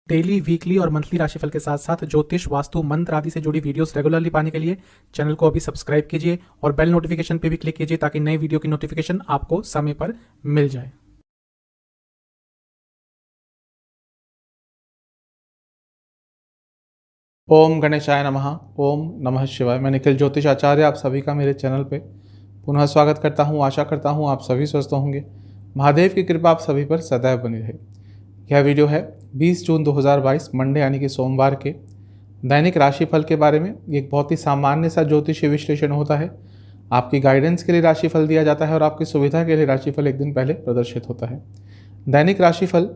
Daily, weekly और monthly राशिफल के साथ साथ ज्योतिष, वास्तु, मंत्र आदि से जुड़ी वीडियोस रेगुलरली पाने के लिए चैनल को अभी सब्सक्राइब कीजिए और बेल नोटिफिकेशन पे भी क्लिक कीजिए ताकि नई वीडियो की नोटिफिकेशन आपको समय पर मिल जाए। ओम गणेशाय नमः। ओम नमः शिवाय। मैं निखिल ज्योतिष आचार्य आप सभी का मेरे चैनल पे पुनः स्वागत करता हूँ। आशा करता हूँ आप सभी स्वस्थ होंगे। महादेव की कृपा आप सभी पर सदैव बनी रहे। यह वीडियो है 20 जून 2022 मंडे यानी कि सोमवार के दैनिक राशिफल के बारे में। एक बहुत ही सामान्य सा ज्योतिषीय विश्लेषण होता है। आपकी गाइडेंस के लिए राशिफल दिया जाता है और आपकी सुविधा के लिए राशिफल एक दिन पहले प्रदर्शित होता है। दैनिक राशिफल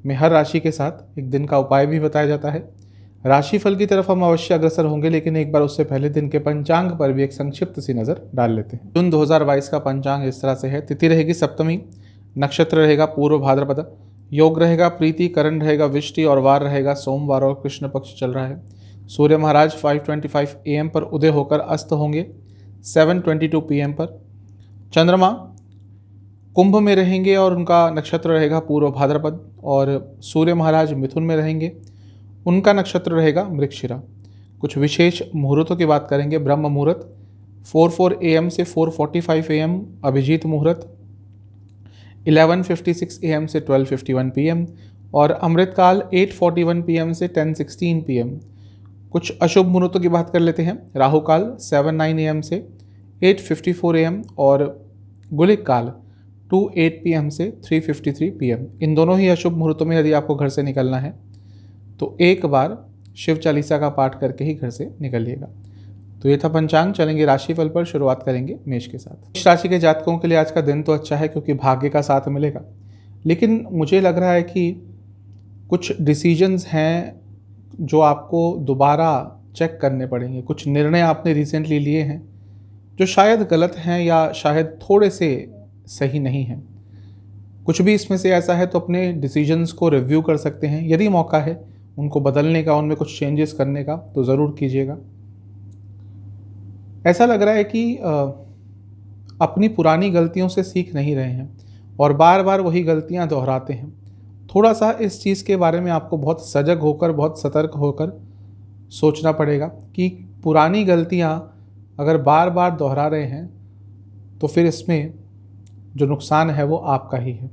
में हर राशि के साथ एक दिन का उपाय भी बताया जाता है। राशिफल की तरफ हम अवश्य अग्रसर होंगे, लेकिन एक बार उससे पहले दिन के पंचांग पर भी एक संक्षिप्त सी नजर डाल लेते हैं। जून 2022 का पंचांग इस तरह से है। तिथि रहेगी सप्तमी, नक्षत्र रहेगा पूर्व भाद्रपद, योग रहेगा प्रीति, करण रहेगा विष्टि और वार रहेगा सोमवार और कृष्ण पक्ष चल रहा है। सूर्य महाराज 5:25 AM पर उदय होकर अस्त होंगे 7:22 PM पर। चंद्रमा कुंभ में रहेंगे और उनका नक्षत्र रहेगा पूर्व भाद्रपद, और सूर्य महाराज मिथुन में रहेंगे, उनका नक्षत्र रहेगा मृगशिरा। कुछ विशेष मुहूर्तों की बात करेंगे। ब्रह्म मुहूर्त 4:04 AM से 4:45 AM अभिजीत मुहूर्त, 11:56 AM से 12:51 PM और अमृतकाल 8:41 PM से 10:16 PM। कुछ अशुभ मुहूर्तों की बात कर लेते हैं। राहु काल 7:09 AM से 8:54 AM और गुलिक काल 2:08 PM से 3:53 PM। इन दोनों ही अशुभ मुहूर्तों में यदि आपको घर से निकलना है तो एक बार शिव चालीसा का पाठ करके ही घर से निकलिएगा। तो ये था पंचांग। चलेंगे राशिफल पर। शुरुआत करेंगे मेष के साथ। इस राशि के जातकों के लिए आज का दिन तो अच्छा है क्योंकि भाग्य का साथ मिलेगा, लेकिन मुझे लग रहा है कि कुछ डिसीजंस हैं जो आपको दोबारा चेक करने पड़ेंगे। कुछ निर्णय आपने रिसेंटली लिए हैं जो शायद गलत हैं या शायद थोड़े से सही नहीं हैं। कुछ भी इसमें से ऐसा है तो अपने डिसीजंस को रिव्यू कर सकते हैं। यदि मौका है उनको बदलने का, उनमें कुछ चेंजेस करने का, तो ज़रूर कीजिएगा। ऐसा लग रहा है कि अपनी पुरानी गलतियों से सीख नहीं रहे हैं और बार बार वही गलतियां दोहराते हैं। थोड़ा सा इस चीज़ के बारे में आपको बहुत सजग होकर, बहुत सतर्क होकर सोचना पड़ेगा कि पुरानी गलतियां अगर बार बार दोहरा रहे हैं तो फिर इसमें जो नुकसान है वो आपका ही है।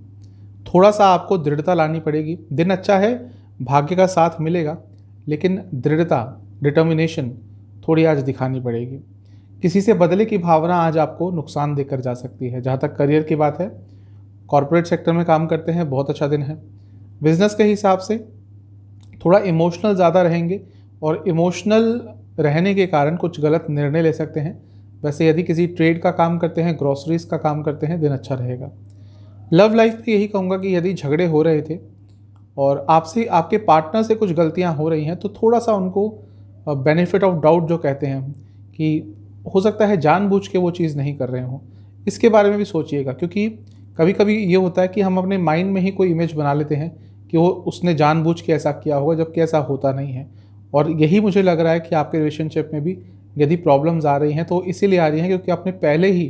थोड़ा सा आपको दृढ़ता लानी पड़ेगी। दिन अच्छा है, भाग्य का साथ मिलेगा, लेकिन दृढ़ता, डिटर्मिनेशन थोड़ी आज दिखानी पड़ेगी। किसी से बदले की भावना आज आपको नुकसान देकर जा सकती है। जहाँ तक करियर की बात है, कॉर्पोरेट सेक्टर में काम करते हैं, बहुत अच्छा दिन है। बिजनेस के हिसाब से थोड़ा इमोशनल ज़्यादा रहेंगे और इमोशनल रहने के कारण कुछ गलत निर्णय ले सकते हैं। वैसे यदि किसी ट्रेड का काम करते हैं, ग्रोसरीज का काम करते हैं, दिन अच्छा रहेगा। लव लाइफ में यही कहूँगा कि यदि झगड़े हो रहे थे और आपसे, आपके पार्टनर से कुछ गलतियां हो रही हैं तो थोड़ा सा उनको बेनिफिट ऑफ डाउट जो कहते हैं कि हो सकता है जानबूझ के वो चीज़ नहीं कर रहे हों, इसके बारे में भी सोचिएगा। क्योंकि कभी कभी ये होता है कि हम अपने माइंड में ही कोई इमेज बना लेते हैं कि वो उसने जानबूझ के ऐसा किया होगा, जबकि ऐसा होता नहीं है। और यही मुझे लग रहा है कि आपके रिलेशनशिप में भी यदि प्रॉब्लम्स आ रही हैं तो इसीलिए आ रही हैं क्योंकि आपने पहले ही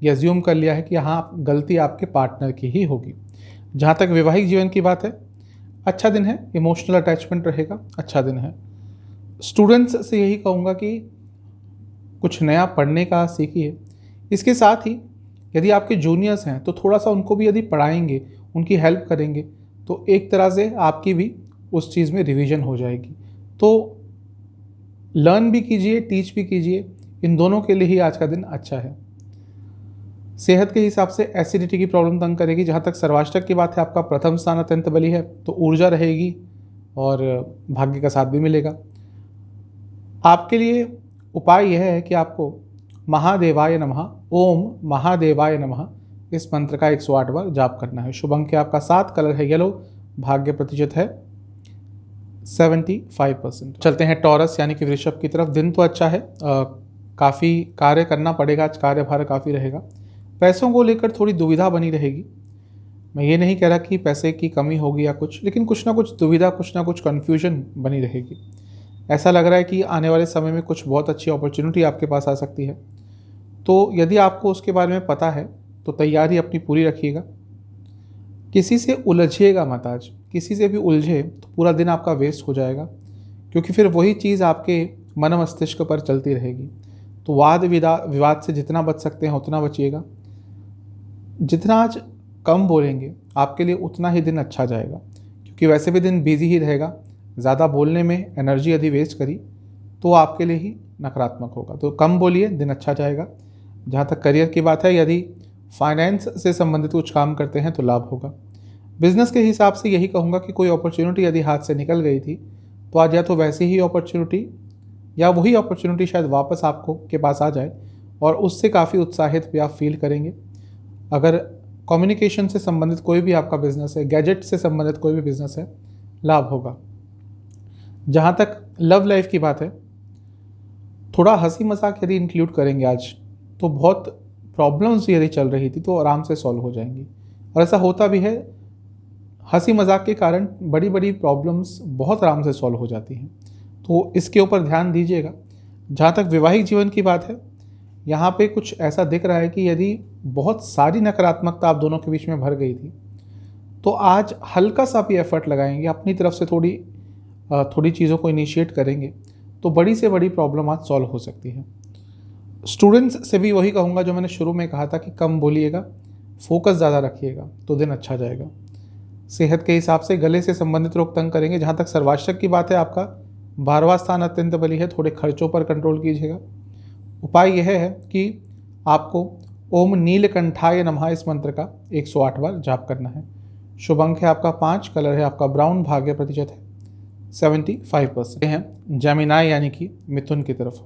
ये अज्यूम कर लिया है कि हाँ, गलती आपके पार्टनर की ही होगी। जहाँ तक वैवाहिक जीवन की बात है, अच्छा दिन है, इमोशनल अटैचमेंट रहेगा, अच्छा दिन है। स्टूडेंट्स से यही कहूँगा कि कुछ नया पढ़ने का सीखिए। इसके साथ ही यदि आपके जूनियर्स हैं तो थोड़ा सा उनको भी यदि पढ़ाएंगे, उनकी हेल्प करेंगे, तो एक तरह से आपकी भी उस चीज़ में रिवीजन हो जाएगी। तो लर्न भी कीजिए, टीच भी कीजिए। इन दोनों के लिए ही आज का दिन अच्छा है। सेहत के हिसाब से एसिडिटी की प्रॉब्लम तंग करेगी। जहाँ तक सर्वाष्टक की बात है, आपका प्रथम स्थान अत्यंत बली है, तो ऊर्जा रहेगी और भाग्य का साथ भी मिलेगा। आपके लिए उपाय यह है कि आपको महादेवाय नमः, ओम महादेवाय नमः, इस मंत्र का 108 बार जाप करना है। शुभ अंक आपका 7, कलर है येलो, भाग्य प्रतिशत है 75%। चलते हैं टॉरस यानी कि वृषभ की तरफ। दिन तो अच्छा है, काफ़ी कार्य करना पड़ेगा, आज कार्यभार काफ़ी रहेगा। पैसों को लेकर थोड़ी दुविधा बनी रहेगी। मैं ये नहीं कह रहा कि पैसे की कमी होगी या कुछ, लेकिन कुछ ना कुछ दुविधा, कुछ ना कुछ कन्फ्यूजन बनी रहेगी। ऐसा लग रहा है कि आने वाले समय में कुछ बहुत अच्छी अपॉर्चुनिटी आपके पास आ सकती है। तो यदि आपको उसके बारे में पता है तो तैयारी अपनी पूरी रखिएगा। किसी से उलझिएगा मत आज, किसी से भी उलझे तो पूरा दिन आपका वेस्ट हो जाएगा, क्योंकि फिर वही चीज़ आपके मन मस्तिष्क पर चलती रहेगी। तो वाद विवाद से जितना बच सकते हैं उतना बचिएगा। जितना आज कम बोलेंगे आपके लिए उतना ही दिन अच्छा जाएगा, क्योंकि वैसे भी दिन बिजी ही रहेगा। ज़्यादा बोलने में एनर्जी यदि वेस्ट करी तो आपके लिए ही नकारात्मक होगा। तो कम बोलिए, दिन अच्छा जाएगा। जहाँ तक करियर की बात है, यदि फाइनेंस से संबंधित कुछ काम करते हैं तो लाभ होगा। बिजनेस के हिसाब से यही कहूँगा कि कोई अपॉर्चुनिटी यदि हाथ से निकल गई थी तो आज या तो वैसी ही अपॉर्चुनिटी या वही अपॉर्चुनिटी शायद वापस आपको के पास आ जाए और उससे काफ़ी उत्साहित भी आप फील करेंगे। अगर कम्युनिकेशन से संबंधित कोई भी आपका बिजनेस है, गैजेट से संबंधित कोई भी बिजनेस है, लाभ होगा। जहाँ तक लव लाइफ की बात है, थोड़ा हंसी मजाक यदि इंक्लूड करेंगे आज तो बहुत प्रॉब्लम्स यदि चल रही थी तो आराम से सॉल्व हो जाएंगी। और ऐसा होता भी है, हंसी मजाक के कारण बड़ी बड़ी प्रॉब्लम्स बहुत आराम से सॉल्व हो जाती हैं। तो इसके ऊपर ध्यान दीजिएगा। जहाँ तक वैवाहिक जीवन की बात है, यहाँ पे कुछ ऐसा दिख रहा है कि यदि बहुत सारी नकारात्मकता आप दोनों के बीच में भर गई थी तो आज हल्का सा भी एफर्ट लगाएंगे, अपनी तरफ से थोड़ी चीज़ों को इनिशिएट करेंगे तो बड़ी से बड़ी प्रॉब्लम आज सॉल्व हो सकती है। स्टूडेंट्स से भी वही कहूँगा जो मैंने शुरू में कहा था कि कम बोलिएगा, फोकस ज़्यादा रखिएगा तो दिन अच्छा जाएगा। सेहत के हिसाब से गले से संबंधित रोग तंग करेंगे। जहाँ तक सर्वाष्टक की बात है, आपका 12वां स्थान अत्यंत बली है, थोड़े खर्चों पर कंट्रोल कीजिएगा। उपाय यह है कि आपको ओम नीलकंठाय नमः इस मंत्र का 108 बार जाप करना है। शुभ अंक है आपका 5, कलर है आपका ब्राउन, भाग्य प्रतिशत है 75% हैं जेमिनाई यानी कि मिथुन की तरफ।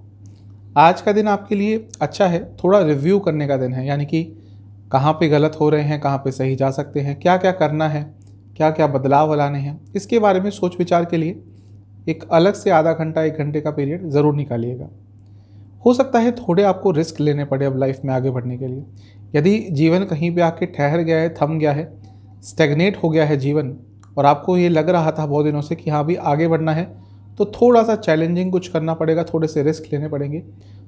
आज का दिन आपके लिए अच्छा है, थोड़ा रिव्यू करने का दिन है, यानी कि कहाँ पे गलत हो रहे हैं, कहाँ पे सही जा सकते हैं, क्या क्या करना है, क्या क्या बदलाव लाने हैं, इसके बारे में सोच विचार के लिए एक अलग से आधा घंटा 1 घंटे का पीरियड ज़रूर निकालिएगा। हो सकता है थोड़े आपको रिस्क लेने पड़े अब लाइफ में आगे बढ़ने के लिए। यदि जीवन कहीं पे आके ठहर गया है, थम गया है, स्टेगनेट हो गया है जीवन, और आपको ये लग रहा था बहुत दिनों से कि हाँ भी आगे बढ़ना है, तो थोड़ा सा चैलेंजिंग कुछ करना पड़ेगा, थोड़े से रिस्क लेने पड़ेंगे।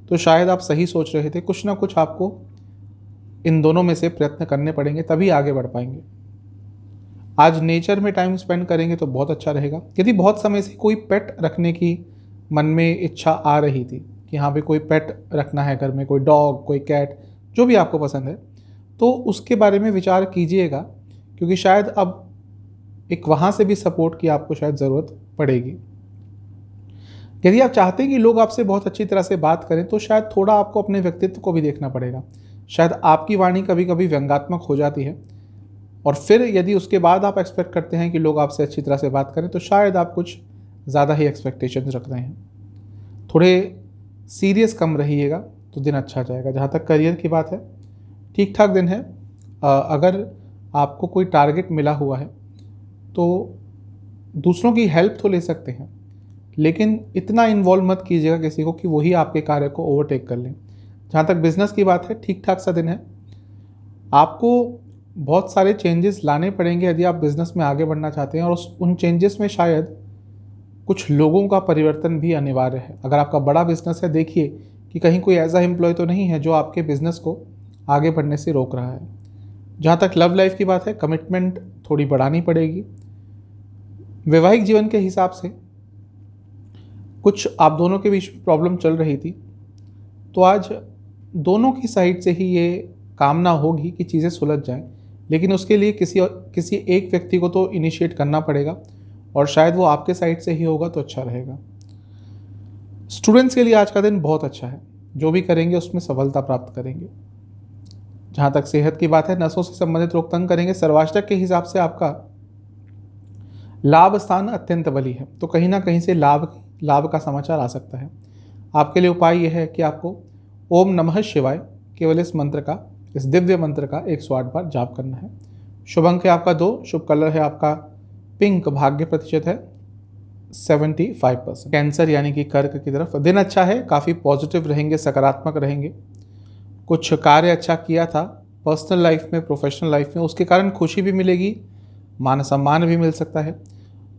तो शायद आप सही सोच रहे थे, कुछ ना कुछ आपको इन दोनों में से प्रयत्न करने पड़ेंगे, तभी आगे बढ़ पाएंगे। आज नेचर में टाइम स्पेंड करेंगे तो बहुत अच्छा रहेगा। यदि बहुत समय से कोई पेट रखने की मन में इच्छा आ रही थी कि हाँ भी कोई पेट रखना है घर में, कोई डॉग, कोई कैट, जो भी आपको पसंद है, तो उसके बारे में विचार कीजिएगा, क्योंकि शायद अब एक वहाँ से भी सपोर्ट की आपको शायद ज़रूरत पड़ेगी। यदि आप चाहते हैं कि लोग आपसे बहुत अच्छी तरह से बात करें तो शायद थोड़ा आपको अपने व्यक्तित्व को भी देखना पड़ेगा। शायद आपकी वाणी कभी कभी व्यंग्यात्मक हो जाती है, और फिर यदि उसके बाद आप एक्सपेक्ट करते हैं कि लोग आपसे अच्छी तरह से बात करें तो शायद आप कुछ ज़्यादा ही एक्सपेक्टेशंस रख रहे हैं। थोड़े सीरियस कम रहिएगा तो दिन अच्छा जाएगा। जहाँ तक करियर की बात है, ठीक ठाक दिन है। अगर आपको कोई टारगेट मिला हुआ है तो दूसरों की हेल्प तो ले सकते हैं, लेकिन इतना इन्वॉल्व मत कीजिएगा किसी को कि वही आपके कार्य को ओवरटेक कर लें। जहाँ तक बिजनेस की बात है, ठीक ठाक सा दिन है। आपको बहुत सारे चेंजेस लाने पड़ेंगे यदि आप बिज़नेस में आगे बढ़ना चाहते हैं, और उन चेंजेस में शायद कुछ लोगों का परिवर्तन भी अनिवार्य है। अगर आपका बड़ा बिजनेस है, देखिए कि कहीं कोई ऐसा एम्प्लॉय तो नहीं है जो आपके बिजनेस को आगे बढ़ने से रोक रहा है। जहाँ तक लव लाइफ की बात है, कमिटमेंट थोड़ी बढ़ानी पड़ेगी। वैवाहिक जीवन के हिसाब से कुछ आप दोनों के बीच में प्रॉब्लम चल रही थी, तो आज दोनों की साइड से ही ये कामना होगी कि चीज़ें सुलझ जाएं, लेकिन उसके लिए किसी एक व्यक्ति को तो इनिशिएट करना पड़ेगा, और शायद वो आपके साइड से ही होगा तो अच्छा रहेगा। स्टूडेंट्स के लिए आज का दिन बहुत अच्छा है, जो भी करेंगे उसमें सफलता प्राप्त करेंगे। जहाँ तक सेहत की बात है, नसों से संबंधित रोग तंग करेंगे। सर्वाष्टक के हिसाब से आपका लाभ स्थान अत्यंत बली है, तो कहीं ना कहीं से लाभ का समाचार आ सकता है। आपके लिए उपाय यह है कि आपको ओम नमः शिवाय केवल इस मंत्र का, इस दिव्य मंत्र का 108 बार जाप करना है। शुभ अंक है आपका 2, शुभ कलर है आपका पिंक, भाग्य प्रतिशत है 75%। कैंसर यानी कि कर्क की तरफ दिन अच्छा है, काफ़ी पॉजिटिव रहेंगे, सकारात्मक रहेंगे। कुछ कार्य अच्छा किया था पर्सनल लाइफ में, प्रोफेशनल लाइफ में, उसके कारण खुशी भी मिलेगी, मान सम्मान भी मिल सकता है।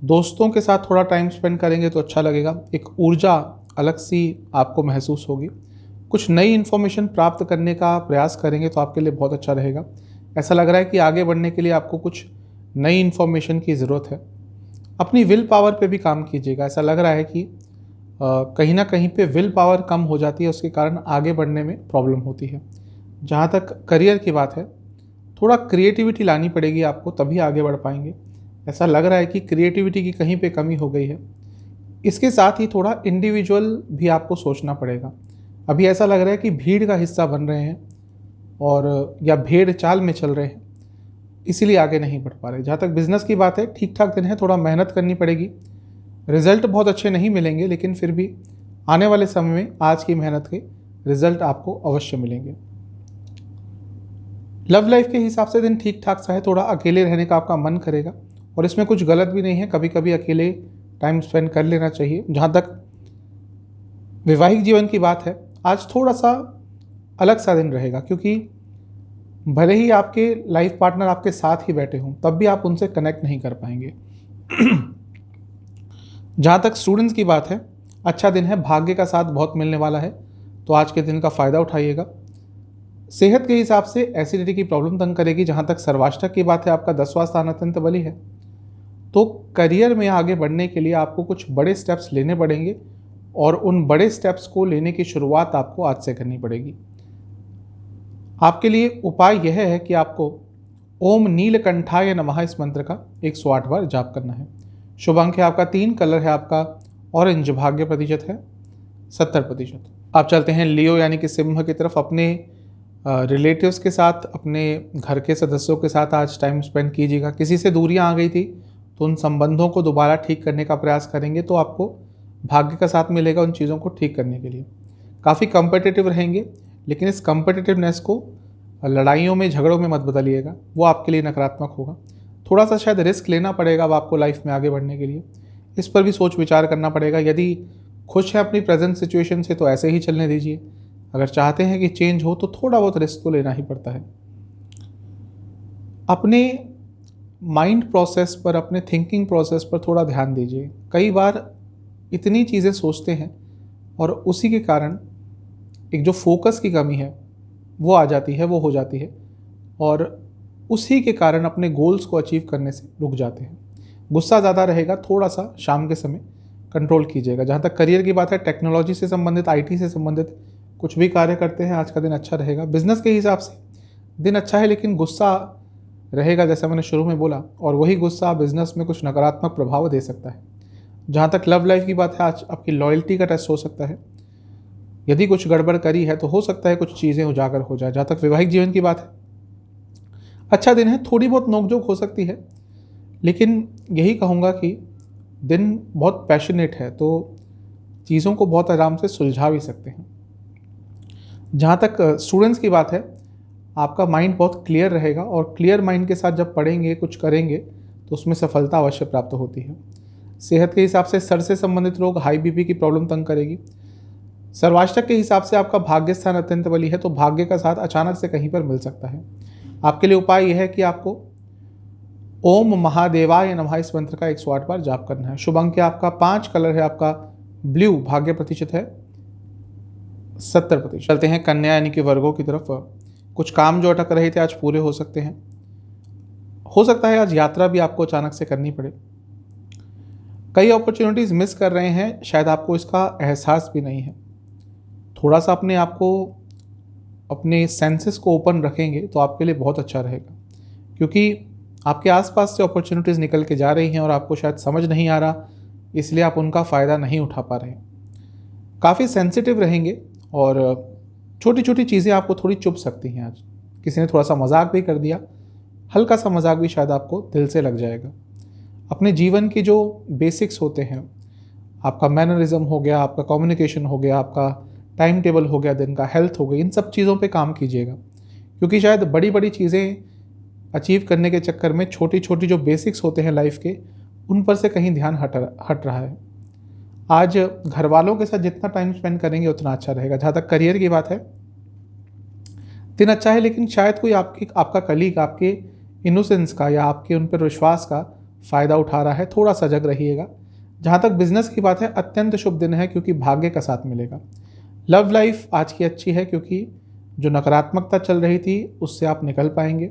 दोस्तों के साथ थोड़ा टाइम स्पेंड करेंगे तो अच्छा लगेगा, एक ऊर्जा अलग सी आपको महसूस होगी। कुछ नई इन्फॉर्मेशन प्राप्त करने का प्रयास करेंगे तो आपके लिए बहुत अच्छा रहेगा। ऐसा लग रहा है कि आगे बढ़ने के लिए आपको कुछ नई इन्फॉर्मेशन की ज़रूरत है। अपनी विल पावर पे भी काम कीजिएगा। ऐसा लग रहा है कि कहीं ना कहीं पे विल पावर कम हो जाती है, उसके कारण आगे बढ़ने में प्रॉब्लम होती है। जहाँ तक करियर की बात है, थोड़ा क्रिएटिविटी लानी पड़ेगी आपको, तभी आगे बढ़ पाएंगे। ऐसा लग रहा है कि क्रिएटिविटी की कहीं पे कमी हो गई है। इसके साथ ही थोड़ा इंडिविजुअल भी आपको सोचना पड़ेगा। अभी ऐसा लग रहा है कि भीड़ का हिस्सा बन रहे हैं और या भेड़ चाल में चल रहे हैं, इसीलिए आगे नहीं बढ़ पा रहे। जहाँ तक बिजनेस की बात है, ठीक ठाक दिन है, थोड़ा मेहनत करनी पड़ेगी। रिजल्ट बहुत अच्छे नहीं मिलेंगे, लेकिन फिर भी आने वाले समय में आज की मेहनत के रिजल्ट आपको अवश्य मिलेंगे। लव लाइफ के हिसाब से दिन ठीक ठाक सा है। थोड़ा अकेले रहने का आपका मन करेगा और इसमें कुछ गलत भी नहीं है, कभी कभी अकेले टाइम स्पेंड कर लेना चाहिए। जहाँ तक वैवाहिक जीवन की बात है, आज थोड़ा सा अलग सा दिन रहेगा, क्योंकि भले ही आपके लाइफ पार्टनर आपके साथ ही बैठे हों, तब भी आप उनसे कनेक्ट नहीं कर पाएंगे। जहाँ तक स्टूडेंट्स की बात है, अच्छा दिन है, भाग्य का साथ बहुत मिलने वाला है, तो आज के दिन का फ़ायदा उठाइएगा। सेहत के हिसाब से एसिडिटी की प्रॉब्लम तंग करेगी। जहाँ तक सर्वाष्टक की बात है, आपका 10वां स्थान अत्यंत बली है, तो करियर में आगे बढ़ने के लिए आपको कुछ बड़े स्टेप्स लेने पड़ेंगे और उन बड़े स्टेप्स को लेने की शुरुआत आपको आज से करनी पड़ेगी। आपके लिए उपाय यह है कि आपको ओम नीलकंठाय नमः इस मंत्र का 108 बार जाप करना है। शुभ अंक है आपका 3, कलर है आपका ऑरेंज, भाग्य प्रतिशत है 70%। आप चलते हैं लियो यानी कि सिंह की तरफ। अपने रिलेटिव्स के साथ, अपने घर के सदस्यों के साथ आज टाइम स्पेंड कीजिएगा। किसी से दूरियां आ गई थी तो उन संबंधों को दोबारा ठीक करने का प्रयास करेंगे, तो आपको भाग्य का साथ मिलेगा उन चीज़ों को ठीक करने के लिए। काफ़ी कम्पिटिटिव रहेंगे, लेकिन इस कम्पिटिटिवनेस को लड़ाइयों में, झगड़ों में मत बदलिएगा, वो आपके लिए नकारात्मक होगा। थोड़ा सा शायद रिस्क लेना पड़ेगा अब आपको लाइफ में आगे बढ़ने के लिए, इस पर भी सोच विचार करना पड़ेगा। यदि खुश है अपनी प्रेजेंट सिचुएशन से तो ऐसे ही चलने दीजिए, अगर चाहते हैं कि चेंज हो तो थोड़ा बहुत रिस्क तो लेना ही पड़ता है। अपने माइंड प्रोसेस पर, अपने थिंकिंग प्रोसेस पर थोड़ा ध्यान दीजिए। कई बार इतनी चीज़ें सोचते हैं और उसी के कारण एक जो फोकस की कमी है वो आ जाती है, वो हो जाती है, और उसी के कारण अपने गोल्स को अचीव करने से रुक जाते हैं। गुस्सा ज़्यादा रहेगा, थोड़ा सा शाम के समय कंट्रोल कीजिएगा। जहाँ तक करियर की बात है, टेक्नोलॉजी से संबंधित, आईटी से संबंधित कुछ भी कार्य करते हैं, आज का दिन अच्छा रहेगा। बिजनेस के हिसाब से दिन अच्छा है, लेकिन गुस्सा रहेगा जैसा मैंने शुरू में बोला, और वही गुस्सा बिजनेस में कुछ नकारात्मक प्रभाव दे सकता है। जहाँ तक लव लाइफ की बात है, आज आपकी लॉयल्टी का टेस्ट हो सकता है। यदि कुछ गड़बड़ करी है तो हो सकता है कुछ चीज़ें उजागर हो जाए। जहाँ तक वैवाहिक जीवन की बात है, अच्छा दिन है, थोड़ी बहुत नोकझोंक हो सकती है, लेकिन यही कहूँगा कि दिन बहुत पैशनेट है, तो चीज़ों को बहुत आराम से सुलझा भी सकते हैं। जहाँ तक स्टूडेंट्स की बात है, आपका माइंड बहुत क्लियर रहेगा, और क्लियर माइंड के साथ जब पढ़ेंगे, कुछ करेंगे, तो उसमें सफलता अवश्य प्राप्त होती है। सेहत के हिसाब से सर से संबंधित रोग, हाई बीपी की प्रॉब्लम तंग करेगी। सर्वाष्टक के हिसाब से आपका भाग्य स्थान अत्यंत बली है, तो भाग्य का साथ अचानक से कहीं पर मिल सकता है। आपके लिए उपाय यह है कि आपको ओम महादेवाय नमः इस मंत्र का 108 बार जाप करना है। शुभ अंक है आपका 5, कलर है आपका ब्लू, भाग्य प्रतिशत है 70%। चलते हैं कन्या यानी कि वर्गों की तरफ। कुछ काम जो अटक रहे थे आज पूरे हो सकते हैं। हो सकता है आज यात्रा भी आपको अचानक से करनी पड़े। कई अपॉर्चुनिटीज़ मिस कर रहे हैं, शायद आपको इसका एहसास भी नहीं है। थोड़ा सा अपने आप को, अपने सेंसेस को ओपन रखेंगे तो आपके लिए बहुत अच्छा रहेगा, क्योंकि आपके आसपास से अपॉर्चुनिटीज़ निकल के जा रही हैं और आपको शायद समझ नहीं आ रहा, इसलिए आप उनका फ़ायदा नहीं उठा पा रहे। काफ़ी सेंसिटिव रहेंगे और छोटी छोटी चीज़ें आपको थोड़ी चुभ सकती हैं। आज किसी ने थोड़ा सा मजाक भी कर दिया, हल्का सा मजाक भी शायद आपको दिल से लग जाएगा। अपने जीवन की जो बेसिक्स होते हैं, आपका मैनरिज्म हो गया, आपका कम्युनिकेशन हो गया, आपका टाइम टेबल हो गया, दिन का हेल्थ हो गई, इन सब चीज़ों पे काम कीजिएगा, क्योंकि शायद बड़ी बड़ी चीज़ें अचीव करने के चक्कर में छोटी छोटी जो बेसिक्स होते हैं लाइफ के, उन पर से कहीं ध्यान हट रहा है। आज घर वालों के साथ जितना टाइम स्पेंड करेंगे उतना अच्छा रहेगा। जहाँ तक करियर की बात है, दिन अच्छा है, लेकिन शायद कोई आपका कलीग आपके इनोसेंस का या आपके उन पर विश्वास का फ़ायदा उठा रहा है, थोड़ा सजग रहिएगा। जहाँ तक बिजनेस की बात है, अत्यंत शुभ दिन है, क्योंकि भाग्य का साथ मिलेगा। लव लाइफ आज की अच्छी है, क्योंकि जो नकारात्मकता चल रही थी उससे आप निकल पाएंगे।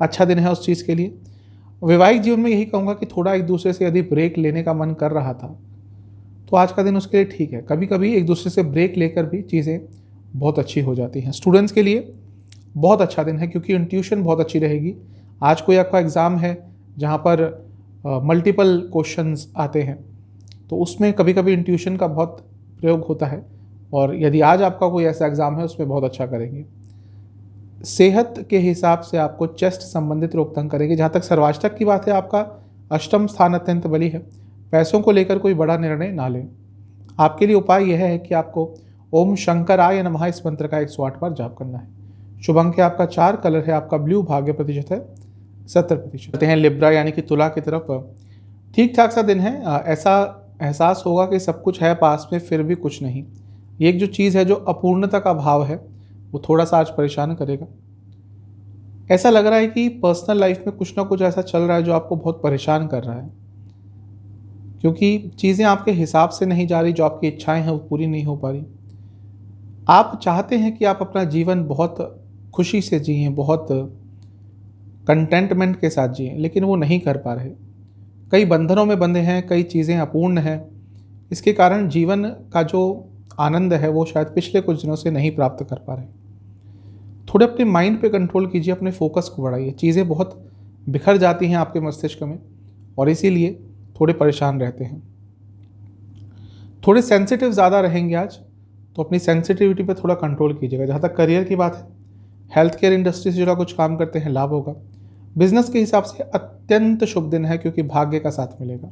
अच्छा दिन है उस चीज़ के लिए। वैवाहिक जीवन में यही कहूँगा कि थोड़ा एक दूसरे से यदि ब्रेक लेने का मन कर रहा था तो आज का दिन उसके लिए ठीक है। कभी कभी एक दूसरे से ब्रेक लेकर भी चीज़ें बहुत अच्छी हो जाती हैं। स्टूडेंट्स के लिए बहुत अच्छा दिन है क्योंकि इंट्यूशन बहुत अच्छी रहेगी। आज कोई आपका एग्ज़ाम है जहाँ पर मल्टीपल क्वेश्चंस आते हैं तो उसमें कभी कभी इंट्यूशन का बहुत प्रयोग होता है, और यदि आज आपका कोई ऐसा एग्ज़ाम है उसमें बहुत अच्छा करेंगे। सेहत के हिसाब से आपको चेस्ट संबंधित रोग तंग करेंगे। जहाँ तक सर्वाष्टक की बात है, आपका अष्टम स्थान अत्यंत बली है। पैसों को लेकर कोई बड़ा निर्णय ना लें। आपके लिए उपाय यह है कि आपको ओम शंकराय नमः इस मंत्र का 108 बार जाप करना है। शुभ अंक है आपका 4, कलर है आपका ब्लू, भाग्य प्रतिशत है 70%। चलते हैं लिब्रा यानी कि तुला की तरफ। ठीक ठाक सा दिन है। ऐसा एहसास होगा कि सब कुछ है पास में फिर भी कुछ नहीं। ये एक जो चीज़ है, जो अपूर्णता का भाव है, वो थोड़ा सा आज परेशान करेगा। ऐसा लग रहा है कि पर्सनल लाइफ में कुछ ना कुछ ऐसा चल रहा है जो आपको बहुत परेशान कर रहा है, क्योंकि चीज़ें आपके हिसाब से नहीं जा रही। जो आपकी इच्छाएं हैं वो पूरी नहीं हो पा रही। आप चाहते हैं कि आप अपना जीवन बहुत खुशी से जिए, बहुत कंटेंटमेंट के साथ जिए, लेकिन वो नहीं कर पा रहे। कई बंधनों में बंधे हैं, कई चीज़ें अपूर्ण हैं। इसके कारण जीवन का जो आनंद है वो शायद पिछले कुछ दिनों से नहीं प्राप्त कर पा रहे। थोड़े अपने माइंड पे कंट्रोल कीजिए, अपने फोकस को बढ़ाइए। चीज़ें बहुत बिखर जाती हैं आपके मस्तिष्क में और इसीलिए थोड़े परेशान रहते हैं। थोड़े सेंसिटिव ज़्यादा रहेंगे आज, तो अपनी सेंसिटिविटी पे थोड़ा कंट्रोल कीजिएगा। जहाँ तक करियर की बात है, हेल्थ केयर इंडस्ट्री से जुड़ा कुछ काम करते हैं, लाभ होगा। बिजनेस के हिसाब से अत्यंत शुभ दिन है क्योंकि भाग्य का साथ मिलेगा।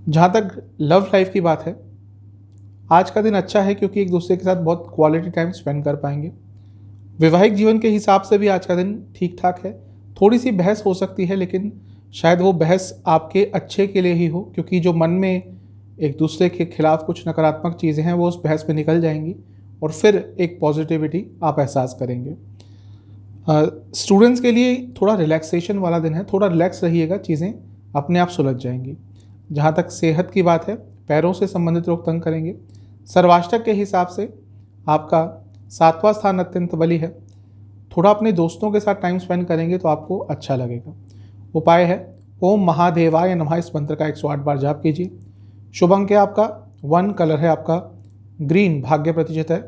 जहाँ तक लव लाइफ की बात है, आज का दिन अच्छा है क्योंकि एक दूसरे के साथ बहुत क्वालिटी टाइम स्पेंड कर पाएंगे। वैवाहिक जीवन के हिसाब से भी आज का दिन ठीक ठाक है। थोड़ी सी बहस हो सकती है, लेकिन शायद वो बहस आपके अच्छे के लिए ही हो, क्योंकि जो मन में एक दूसरे के खिलाफ कुछ नकारात्मक चीज़ें हैं वो उस बहस में निकल जाएंगी और फिर एक पॉजिटिविटी आप एहसास करेंगे। स्टूडेंट्स के लिए थोड़ा रिलैक्सेशन वाला दिन है। थोड़ा रिलैक्स रहिएगा, चीज़ें अपने आप सुलझ जाएंगी। जहाँ तक सेहत की बात है, पैरों से संबंधित रोग तंग करेंगे। सर्वाष्टक के हिसाब से आपका 7वां स्थान अत्यंत बली है। थोड़ा अपने दोस्तों के साथ टाइम स्पेंड करेंगे तो आपको अच्छा लगेगा। उपाय है ओम महादेवाय नमः इस मंत्र का 108 बार जाप कीजिए। शुभ अंक है आपका 1, कलर है आपका ग्रीन, भाग्य प्रतिशत है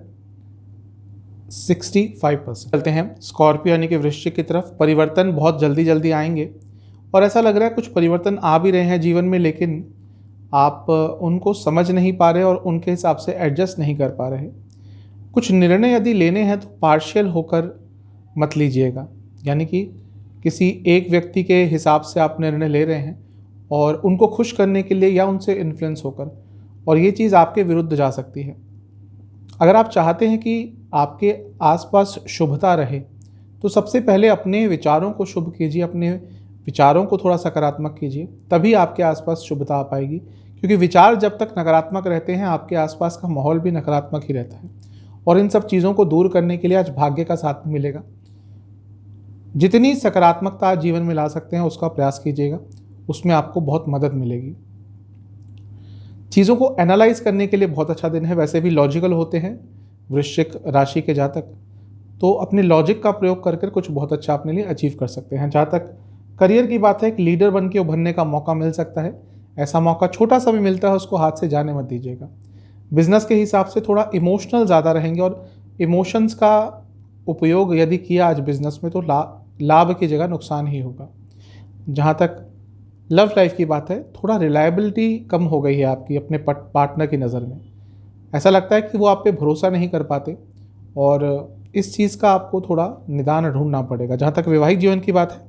65%। चलते हैं स्कॉर्पियो यानी कि वृश्चिक की तरफ। परिवर्तन बहुत जल्दी जल्दी आएंगे और ऐसा लग रहा है कुछ परिवर्तन आ भी रहे हैं जीवन में, लेकिन आप उनको समझ नहीं पा रहे और उनके हिसाब से एडजस्ट नहीं कर पा रहे। कुछ निर्णय यदि लेने हैं तो पार्शियल होकर मत लीजिएगा, यानी कि किसी एक व्यक्ति के हिसाब से आप निर्णय ले रहे हैं और उनको खुश करने के लिए या उनसे इन्फ्लुएंस होकर, और ये चीज़ आपके विरुद्ध जा सकती है। अगर आप चाहते हैं कि आपके आसपास शुभता रहे तो सबसे पहले अपने विचारों को शुभ कीजिए, अपने विचारों को थोड़ा सकारात्मक कीजिए, तभी आपके आसपास शुभता आ पाएगी। क्योंकि विचार जब तक नकारात्मक रहते हैं, आपके आसपास का माहौल भी नकारात्मक ही रहता है। और इन सब चीज़ों को दूर करने के लिए आज भाग्य का साथ मिलेगा। जितनी सकारात्मकता जीवन में ला सकते हैं उसका प्रयास कीजिएगा, उसमें आपको बहुत मदद मिलेगी। चीज़ों को एनालाइज करने के लिए बहुत अच्छा दिन है। वैसे भी लॉजिकल होते हैं वृश्चिक राशि के जातक, तो अपने लॉजिक का प्रयोग करके कुछ बहुत अच्छा अपने लिए अचीव कर सकते हैं। जहाँ तक करियर की बात है, एक लीडर बन के उभरने का मौका मिल सकता है। ऐसा मौका छोटा सा भी मिलता है, उसको हाथ से जाने मत दीजिएगा। बिजनेस के हिसाब से थोड़ा इमोशनल ज़्यादा रहेंगे और इमोशंस का उपयोग यदि किया आज बिजनेस में तो लाभ की जगह नुकसान ही होगा। जहाँ तक लव लाइफ की बात है, थोड़ा रिलायबिलिटी कम हो गई है आपकी अपने पार्टनर की नज़र में। ऐसा लगता है कि वो आप पे भरोसा नहीं कर पाते और इस चीज़ का आपको थोड़ा निदान ढूंढना पड़ेगा। जहाँ तक वैवाहिक जीवन की बात है,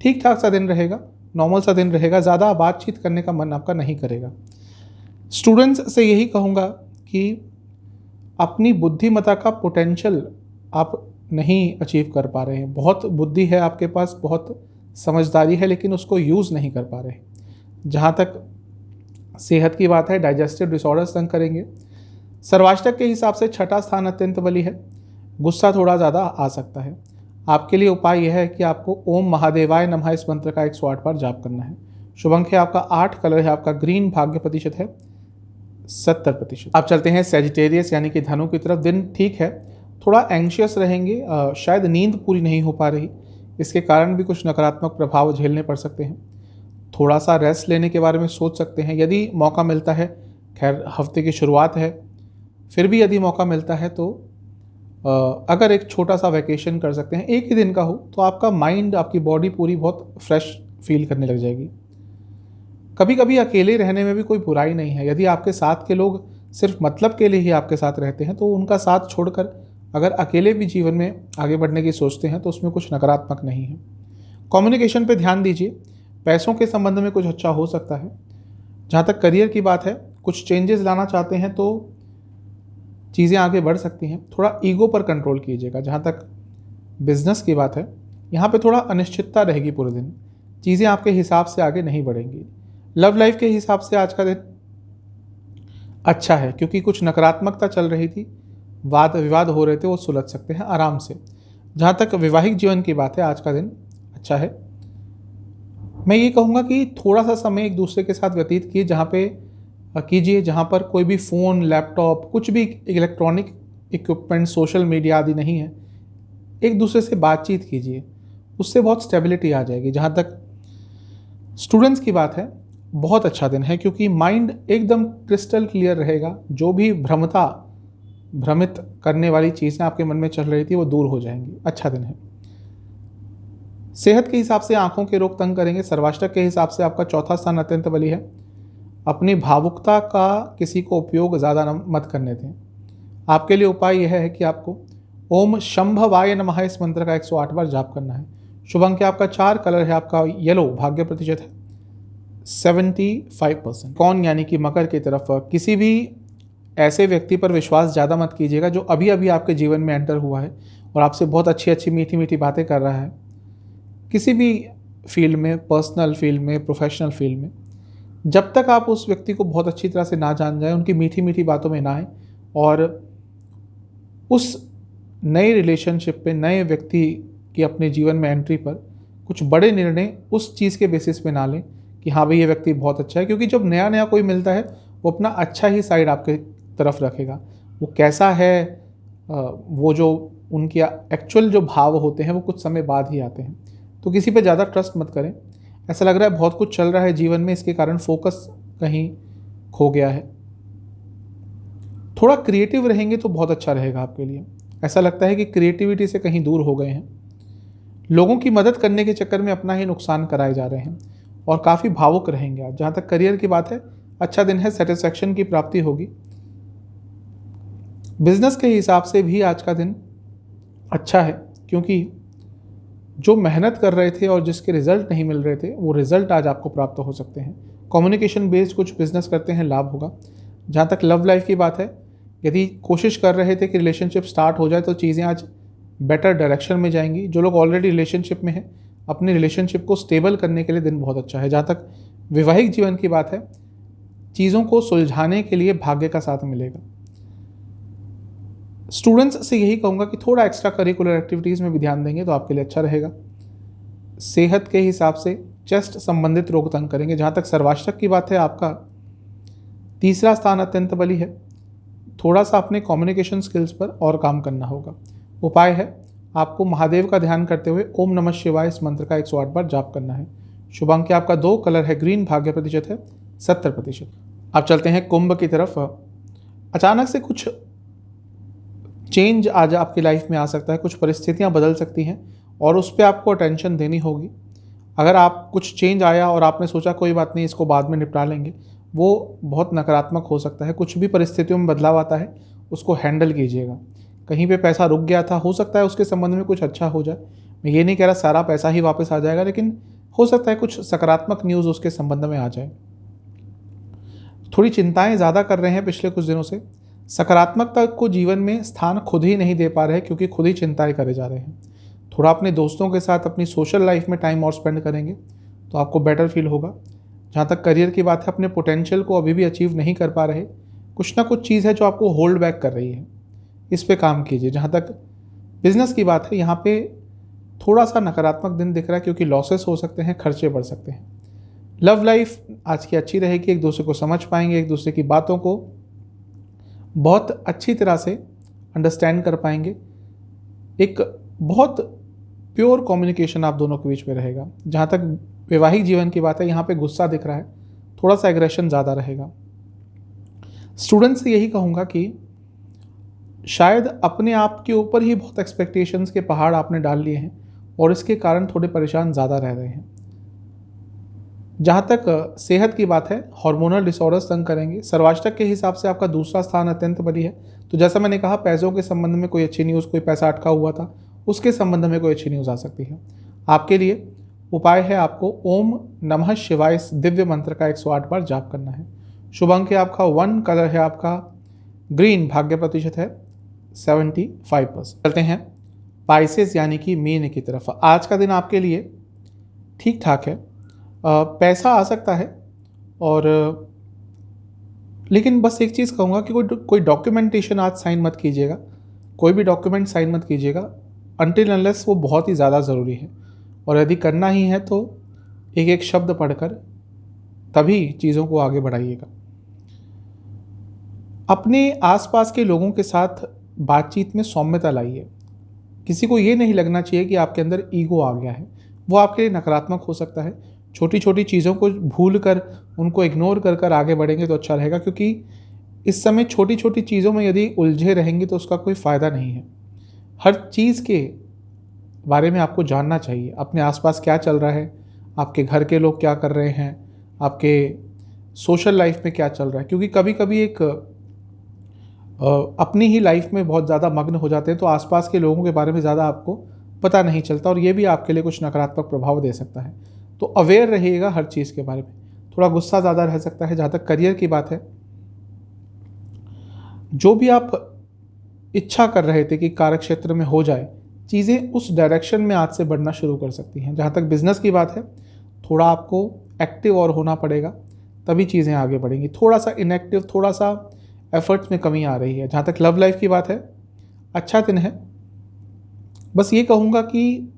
ठीक ठाक सा दिन रहेगा, नॉर्मल सा दिन रहेगा। ज़्यादा बातचीत करने का मन आपका नहीं करेगा। स्टूडेंट्स से यही कहूँगा कि अपनी बुद्धिमत्ता का पोटेंशियल आप नहीं अचीव कर पा रहे हैं। बहुत बुद्धि है आपके पास, बहुत समझदारी है, लेकिन उसको यूज़ नहीं कर पा रहे। जहाँ तक सेहत की बात है, डाइजेस्टिव डिसऑर्डर्स तंग करेंगे। सर्वाष्टक के हिसाब से 6वां स्थान अत्यंत बली है। गुस्सा थोड़ा ज़्यादा आ सकता है। आपके लिए उपाय यह है कि आपको ओम महादेवाय नमः इस मंत्र का 108 बार जाप करना है। शुभ अंक है आपका 8, कलर है आपका ग्रीन, भाग्य प्रतिशत है 70%। आप चलते हैं सैजिटेरियस यानी कि धनु की तरफ। दिन ठीक है, थोड़ा एंशियस रहेंगे, शायद नींद पूरी नहीं हो पा रही, इसके कारण भी कुछ नकारात्मक प्रभाव झेलने पड़ सकते हैं। थोड़ा सा रेस्ट लेने के बारे में सोच सकते हैं यदि मौका मिलता है। खैर हफ्ते की शुरुआत है, फिर भी यदि मौका मिलता है तो अगर एक छोटा सा वैकेशन कर सकते हैं, एक ही दिन का हो, तो आपका माइंड, आपकी बॉडी पूरी बहुत फ्रेश फील करने लग जाएगी। कभी कभी अकेले रहने में भी कोई बुराई नहीं है। यदि आपके साथ के लोग सिर्फ मतलब के लिए ही आपके साथ रहते हैं तो उनका साथ छोड़कर अगर अकेले भी जीवन में आगे बढ़ने की सोचते हैं तो उसमें कुछ नकारात्मक नहीं है। कम्युनिकेशन पे ध्यान दीजिए। पैसों के संबंध में कुछ अच्छा हो सकता है। जहाँ तक करियर की बात है, कुछ चेंजेस लाना चाहते हैं तो चीज़ें आगे बढ़ सकती हैं। थोड़ा ईगो पर कंट्रोल कीजिएगा। जहाँ तक बिजनेस की बात है, यहाँ पे थोड़ा अनिश्चितता रहेगी पूरे दिन, चीज़ें आपके हिसाब से आगे नहीं बढ़ेंगी। लव लाइफ के हिसाब से आज का दिन अच्छा है, क्योंकि कुछ नकारात्मकता चल रही थी, वाद विवाद हो रहे थे, वो सुलझ सकते हैं आराम से। जहाँ तक वैवाहिक जीवन की बात है, आज का दिन अच्छा है। मैं ये कहूँगा कि थोड़ा सा समय एक दूसरे के साथ व्यतीत कीजिए जहाँ पर कोई भी फ़ोन, लैपटॉप, कुछ भी इलेक्ट्रॉनिक इक्विपमेंट, सोशल मीडिया आदि नहीं है। एक दूसरे से बातचीत कीजिए, उससे बहुत स्टेबिलिटी आ जाएगी। जहाँ तक स्टूडेंट्स की बात है, बहुत अच्छा दिन है, क्योंकि माइंड एकदम क्रिस्टल क्लियर रहेगा। जो भी भ्रमित करने वाली चीज़ें आपके मन में चल रही थी वो दूर हो जाएंगी। अच्छा दिन है। सेहत के हिसाब से आंखों के रोग तंग करेंगे। सर्वाष्टक के हिसाब से आपका चौथा स्थान अत्यंत बली है। अपनी भावुकता का किसी को उपयोग ज़्यादा मत करने दें। आपके लिए उपाय यह है कि आपको ओम शंभवाय नमः इस मंत्र का 108 बार जाप करना है। शुभ अंक आपका 4, कलर है आपका येलो, भाग्य प्रतिशत है 75%। कौन यानी कि मकर की तरफ किसी भी ऐसे व्यक्ति पर विश्वास ज़्यादा मत कीजिएगा जो अभी अभी आपके जीवन में एंटर हुआ है और आपसे बहुत अच्छी अच्छी मीठी मीठी बातें कर रहा है। किसी भी फील्ड में, पर्सनल फील्ड में, प्रोफेशनल फील्ड में, जब तक आप उस व्यक्ति को बहुत अच्छी तरह से ना जान जाए, उनकी मीठी मीठी बातों में ना आए और उस नए रिलेशनशिप पे, नए व्यक्ति की अपने जीवन में एंट्री पर कुछ बड़े निर्णय उस चीज़ के बेसिस पे ना लें कि हाँ भाई ये व्यक्ति बहुत अच्छा है। क्योंकि जब नया नया कोई मिलता है वो अपना अच्छा ही साइड आपके तरफ रखेगा। वो कैसा है, वो जो उनकी एक्चुअल जो भाव होते हैं वो कुछ समय बाद ही आते हैं। तो किसी पे ज़्यादा ट्रस्ट मत करें। ऐसा लग रहा है बहुत कुछ चल रहा है जीवन में, इसके कारण फोकस कहीं खो गया है। थोड़ा क्रिएटिव रहेंगे तो बहुत अच्छा रहेगा आपके लिए। ऐसा लगता है कि क्रिएटिविटी से कहीं दूर हो गए हैं। लोगों की मदद करने के चक्कर में अपना ही नुकसान कराए जा रहे हैं और काफ़ी भावुक रहेंगे आप। जहाँ तक करियर की बात है, अच्छा दिन है, सेटिस्फैक्शन की प्राप्ति होगी। बिजनेस के हिसाब से भी आज का दिन अच्छा है, क्योंकि जो मेहनत कर रहे थे और जिसके रिजल्ट नहीं मिल रहे थे वो रिजल्ट आज आपको प्राप्त हो सकते हैं। कम्युनिकेशन बेस्ड कुछ बिजनेस करते हैं, लाभ होगा। जहाँ तक लव लाइफ की बात है, यदि कोशिश कर रहे थे कि रिलेशनशिप स्टार्ट हो जाए तो चीज़ें आज बेटर डायरेक्शन में जाएंगी। जो लोग ऑलरेडी रिलेशनशिप में हैं, अपनी रिलेशनशिप को स्टेबल करने के लिए दिन बहुत अच्छा है। जहाँ तक वैवाहिक जीवन की बात है, चीज़ों को सुलझाने के लिए भाग्य का साथ मिलेगा। स्टूडेंट्स से यही कहूँगा कि थोड़ा एक्स्ट्रा करिकुलर एक्टिविटीज़ में भी ध्यान देंगे तो आपके लिए अच्छा रहेगा। सेहत के हिसाब से चेस्ट संबंधित रोग तंग करेंगे। जहाँ तक सर्वाष्टक की बात है, आपका तीसरा स्थान अत्यंत बली है। थोड़ा सा अपने कम्युनिकेशन स्किल्स पर और काम करना होगा। उपाय है, आपको महादेव का ध्यान करते हुए ओम नमः शिवाय इस मंत्र का 108 बार जाप करना है। शुभ अंक आपका 2, कलर है ग्रीन, भाग्य प्रतिशत है 70%। अब चलते हैं कुंभ की तरफ। अचानक से कुछ चेंज आज आपकी लाइफ में आ सकता है, कुछ परिस्थितियां बदल सकती हैं और उस पर आपको अटेंशन देनी होगी। अगर आप कुछ चेंज आया और आपने सोचा कोई बात नहीं इसको बाद में निपटा लेंगे, वो बहुत नकारात्मक हो सकता है। कुछ भी परिस्थितियों में बदलाव आता है उसको हैंडल कीजिएगा। कहीं पे पैसा रुक गया था, हो सकता है उसके संबंध में कुछ अच्छा हो जाए। मैं ये नहीं कह रहा सारा पैसा ही वापस आ जाएगा, लेकिन हो सकता है कुछ सकारात्मक न्यूज़ उसके संबंध में आ जाए। थोड़ी चिंताएं ज़्यादा कर रहे हैं पिछले कुछ दिनों से। सकारात्मकता को जीवन में स्थान खुद ही नहीं दे पा रहे हैं, क्योंकि खुद ही चिंताएं करे जा रहे हैं। थोड़ा अपने दोस्तों के साथ अपनी सोशल लाइफ में टाइम और स्पेंड करेंगे तो आपको बेटर फील होगा। जहाँ तक करियर की बात है, अपने पोटेंशियल को अभी भी अचीव नहीं कर पा रहे, कुछ ना कुछ चीज़ है जो आपको होल्ड बैक कर रही है, इस पे काम कीजिए। जहाँ तक बिजनेस की बात है, यहाँ पे थोड़ा सा नकारात्मक दिन दिख रहा है, क्योंकि लॉसेस हो सकते हैं, खर्चे बढ़ सकते हैं। लव लाइफ आज की अच्छी रहेगी, एक दूसरे को समझ पाएंगे, एक दूसरे की बातों को बहुत अच्छी तरह से अंडरस्टैंड कर पाएंगे। एक बहुत प्योर कम्युनिकेशन आप दोनों के बीच में रहेगा। जहाँ तक वैवाहिक जीवन की बात है, यहाँ पे गुस्सा दिख रहा है, थोड़ा सा एग्रेशन ज़्यादा रहेगा। स्टूडेंट से यही कहूँगा कि शायद अपने आप के ऊपर ही बहुत एक्सपेक्टेशंस के पहाड़ आपने डाल लिए हैं और इसके कारण थोड़े परेशान ज़्यादा रह रहे हैं। जहाँ तक सेहत की बात है, हार्मोनल डिसऑर्डर्स तंग करेंगे। सर्वाष्टक के हिसाब से आपका दूसरा स्थान अत्यंत बली है, तो जैसा मैंने कहा पैसों के संबंध में कोई अच्छी न्यूज़, कोई पैसा अटका हुआ था उसके संबंध में कोई अच्छी न्यूज़ आ सकती है। आपके लिए उपाय है आपको ओम नमः शिवाय इस दिव्य मंत्र का 108 बार जाप करना है। शुभ अंक है आपका 1, कलर है आपका ग्रीन, भाग्य प्रतिशत है 75%। चलते हैं पाइसेस यानी कि मीन की तरफ। आज का दिन आपके लिए ठीक ठाक है, पैसा आ सकता है और लेकिन बस एक चीज़ कहूँगा कि कोई डॉक्यूमेंटेशन आज साइन मत कीजिएगा, कोई भी डॉक्यूमेंट साइन मत कीजिएगा अनटिल अनलेस वो बहुत ही ज़्यादा ज़रूरी है, और यदि करना ही है तो एक एक शब्द पढ़कर तभी चीज़ों को आगे बढ़ाइएगा। अपने आसपास के लोगों के साथ बातचीत में सौम्यता लाइए। किसी को ये नहीं लगना चाहिए कि आपके अंदर ईगो आ गया है, वो आपके लिए नकारात्मक हो सकता है। छोटी छोटी चीज़ों को भूल कर उनको इग्नोर कर कर आगे बढ़ेंगे तो अच्छा रहेगा, क्योंकि इस समय छोटी छोटी चीज़ों में यदि उलझे रहेंगे तो उसका कोई फ़ायदा नहीं है। हर चीज़ के बारे में आपको जानना चाहिए, अपने आसपास क्या चल रहा है, आपके घर के लोग क्या कर रहे हैं, आपके सोशल लाइफ में क्या चल रहा है, क्योंकि कभी कभी एक अपनी ही लाइफ में बहुत ज़्यादा मग्न हो जाते हैं तो आसपास के लोगों के बारे में ज़्यादा आपको पता नहीं चलता, और ये भी आपके लिए कुछ नकारात्मक प्रभाव दे सकता है। तो अवेयर रहिएगा हर चीज़ के बारे में। थोड़ा गुस्सा ज़्यादा रह सकता है। जहाँ तक करियर की बात है, जो भी आप इच्छा कर रहे थे कि कार्यक्षेत्र में हो जाए, चीज़ें उस डायरेक्शन में आज से बढ़ना शुरू कर सकती हैं। जहाँ तक बिजनेस की बात है, थोड़ा आपको एक्टिव और होना पड़ेगा, तभी चीज़ें आगे बढ़ेंगी। थोड़ा सा इनएक्टिव, थोड़ा सा एफर्ट्स में कमी आ रही है। जहाँ तक लव लाइफ की बात है, अच्छा दिन है। बस ये कहूँगा कि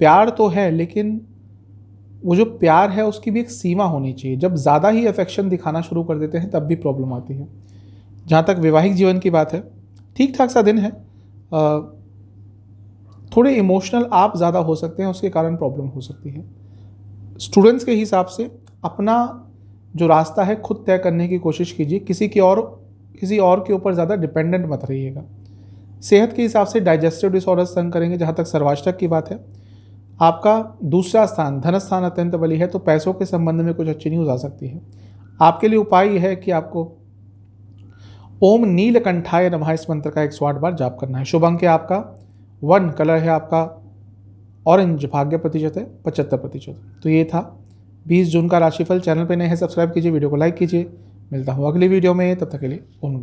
प्यार तो है, लेकिन वो जो प्यार है उसकी भी एक सीमा होनी चाहिए। जब ज़्यादा ही अफेक्शन दिखाना शुरू कर देते हैं तब भी प्रॉब्लम आती है। जहाँ तक वैवाहिक जीवन की बात है, ठीक ठाक सा दिन है। थोड़े इमोशनल आप ज़्यादा हो सकते हैं, उसके कारण प्रॉब्लम हो सकती है। स्टूडेंट्स के हिसाब से अपना जो रास्ता है खुद तय करने की कोशिश कीजिए, किसी और के ऊपर ज़्यादा डिपेंडेंट मत रहिएगा। सेहत के हिसाब से डाइजेस्टिव डिसऑर्डर्स तंग करेंगे। जहाँ तक सर्वाष्टक की बात है, आपका दूसरा स्थान धन स्थान अत्यंत बली है, तो पैसों के संबंध में कुछ अच्छी न्यूज़ आ सकती है। आपके लिए उपाय यह है कि आपको ओम नीलकंठाय नमः इस मंत्र का 108 बार जाप करना है। शुभ अंक है आपका 1, कलर है आपका ऑरेंज, भाग्य प्रतिशत है 75%। तो ये था 20 जून का राशिफल। चैनल पे नए हैं सब्सक्राइब कीजिए, वीडियो को लाइक कीजिए। मिलता हूँ अगली वीडियो में, तब तक के लिए ओम।